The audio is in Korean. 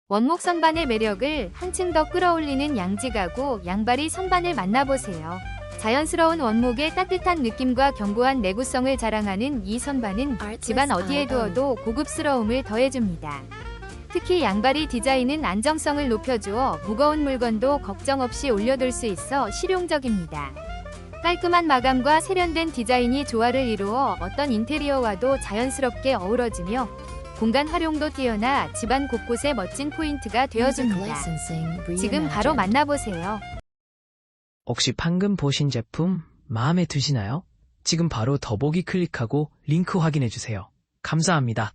원목 선반의 매력을 한층 더 끌어올리는 양지가구 양바리 선반을 만나보세요. 자연스러운 원목의 따뜻한 느낌과 견고한 내구성을 자랑하는 이 선반은 집안 어디에 두어도 고급스러움을 더해줍니다. 특히 양바리 디자인은 안정성을 높여주어 무거운 물건도 걱정 없이 올려둘 수 있어 실용적입니다. 깔끔한 마감과 세련된 디자인이 조화를 이루어 어떤 인테리어와도 자연스럽게 어우러지며 공간 활용도 뛰어나 집안 곳곳에 멋진 포인트가 되어줍니다. 지금 바로 만나보세요. 혹시 방금 보신 제품 마음에 드시나요? 지금 바로 더보기 클릭하고 링크 확인해주세요. 감사합니다.